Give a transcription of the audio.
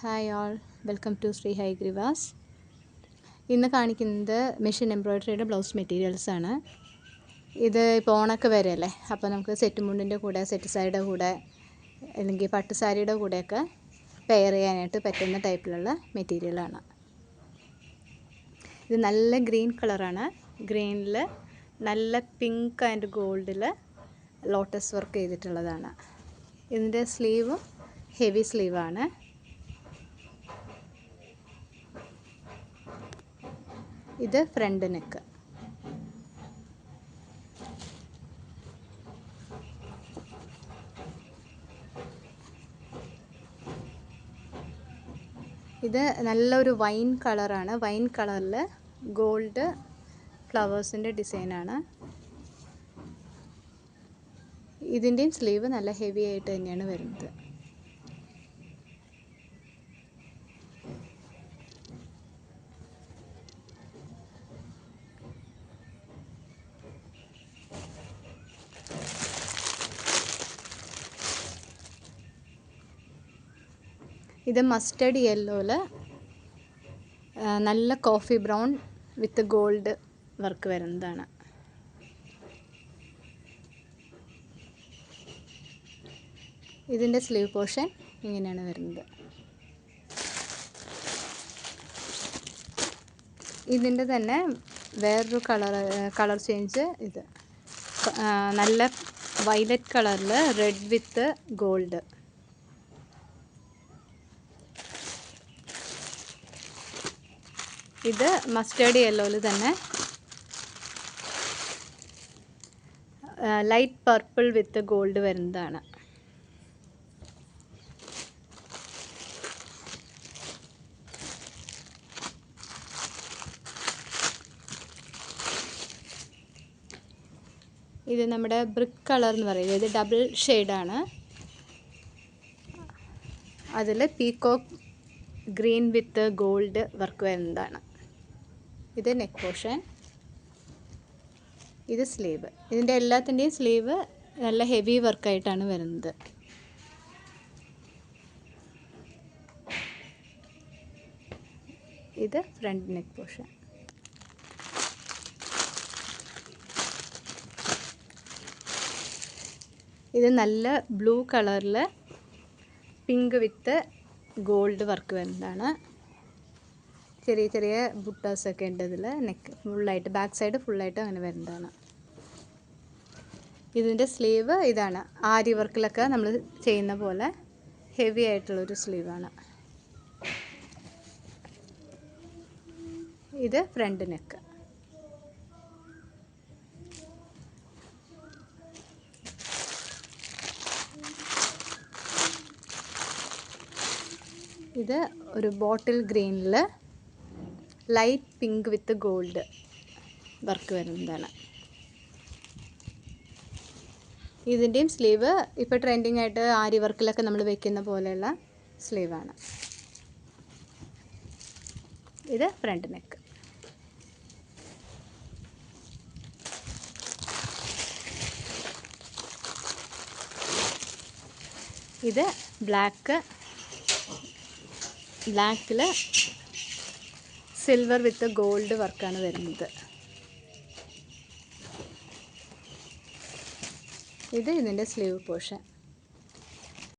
Hi all, welcome to Shri Hayagrivas. ഇന്ന് കാണിക്കുന്നത് machine എംബ്രോയ്ഡറിയുടെ blouse മെറ്റീരിയൽസാണ്. ഇത് ഇപ്പോൾ ഓണൊക്കെ വരെയല്ലേ, അപ്പോൾ നമുക്ക് സെറ്റ് മുണ്ടിൻ്റെ കൂടെ, സെറ്റ് സാരിയുടെ കൂടെ, അല്ലെങ്കിൽ പട്ട് സാരിയുടെ കൂടെയൊക്കെ പെയർ ചെയ്യാനായിട്ട് പറ്റുന്ന ടൈപ്പിലുള്ള മെറ്റീരിയലാണ്. ഇത് നല്ല ഗ്രീൻ കളറാണ്. ഗ്രീനിൽ നല്ല പിങ്ക് ആൻഡ് ഗോൾഡിൽ ലോട്ടസ് വർക്ക് ചെയ്തിട്ടുള്ളതാണ്. ഇതിൻ്റെ സ്ലീവും ഹെവി സ്ലീവാണ്. ഇത് ഫ്രണ്ട് നെക്ക്. ഇത് നല്ലൊരു വൈൻ കളറാണ്. വൈൻ കളറിൽ ഗോൾഡ് ഫ്ലവേഴ്സിൻ്റെ ഡിസൈനാണ്. ഇതിൻ്റെയും സ്ലീവ് നല്ല ഹെവി ആയിട്ട് തന്നെയാണ് വരുന്നത്. ഇത് മസ്റ്റർഡ് യെല്ലോയിൽ നല്ല കോഫി ബ്രൗൺ വിത്ത് ഗോൾഡ് വർക്ക് വരുന്നതാണ്. ഇതിൻ്റെ സ്ലീവ് പോർഷൻ ഇങ്ങനെയാണ് വരുന്നത്. ഇതിൻ്റെ തന്നെ വേറൊരു കളർ ചേഞ്ച്. ഇത് നല്ല വയലറ്റ് കളറിൽ റെഡ് വിത്ത് ഗോൾഡ്. ഇത് മസ്റ്റേർഡ് യെല്ലോയിൽ തന്നെ ലൈറ്റ് പർപ്പിൾ വിത്ത് ഗോൾഡ് വരുന്നതാണ്. ഇത് നമ്മുടെ ബ്രിക്ക് കളർ എന്ന് പറയുന്നത്. ഇത് ഡബിൾ ഷെയ്ഡാണ്. അതിൽ പീകോക്ക് ഗ്രീൻ വിത്ത് ഗോൾഡ് വർക്ക് വരുന്നതാണ്. ഇത് നെക്ക് പോർഷൻ. ഇത് സ്ലീവ്. ഇതിൻ്റെ എല്ലാത്തിൻ്റെയും സ്ലീവ് നല്ല ഹെവി വർക്കായിട്ടാണ് വരുന്നത്. ഇത് ഫ്രണ്ട് നെക്ക് പോർഷൻ. ഇത് നല്ല ബ്ലൂ കളറിൽ പിങ്ക് വിത്ത് ഗോൾഡ് വർക്ക് വരുന്നതാണ്. ചെറിയ ചെറിയ ബുട്ടാസൊക്കെ ഉണ്ട് ഇതിൽ. നെക്ക് ഫുള്ളായിട്ട്, ബാക്ക് സൈഡ് ഫുള്ളായിട്ട് അങ്ങനെ വരുന്നതാണ്. ഇതിൻ്റെ സ്ലീവ് ഇതാണ്. ആരി വർക്കിലൊക്കെ നമ്മൾ ചെയ്യുന്ന പോലെ ഹെവി ആയിട്ടുള്ളൊരു സ്ലീവാണ്. ഇത് ഫ്രണ്ട് നെക്ക്. ഇത് ഒരു ബോട്ടിൽ ഗ്രീനിൽ light pink with gold work വരുന്നതാണ്. ഇതിൻ്റെയും സ്ലീവ് ഇപ്പോൾ ട്രെൻഡിങ് ആയിട്ട് ആരി വർക്കിലൊക്കെ നമ്മൾ വെക്കുന്ന പോലെയുള്ള സ്ലീവാണ്. ഇത് ഫ്രണ്ട് നെക്ക്. ഇത് ബ്ലാക്കിൽ സിൽവർ വിത്ത് ഗോൾഡ് വർക്കാണ് വരുന്നത്. ഇത് ഇതിൻ്റെ സ്ലീവ് പോർഷൻ.